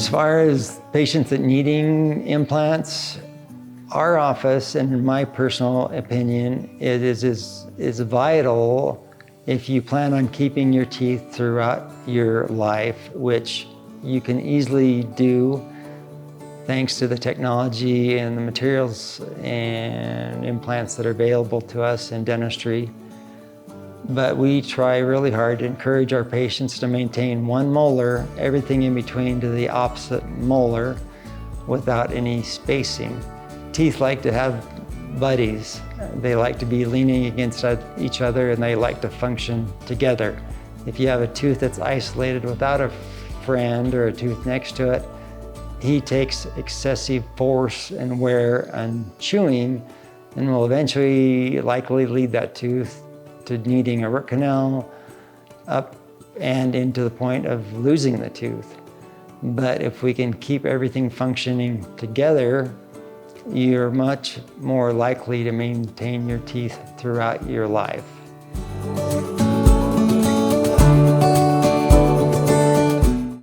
As far as patients that needing implants, our office, and in my personal opinion, it is vital if you plan on keeping your teeth throughout your life, which you can easily do thanks to the technology and the materials and implants that are available to us in dentistry. But we try really hard to encourage our patients to maintain one molar, everything in between to the opposite molar, without any spacing. Teeth like to have buddies. They like to be leaning against each other, and they like to function together. If you have a tooth that's isolated without a friend or a tooth next to it, he takes excessive force and wear on chewing and will eventually likely lead that tooth to needing a root canal up and into the point of losing the tooth. But if we can keep everything functioning together, you're much more likely to maintain your teeth throughout your life.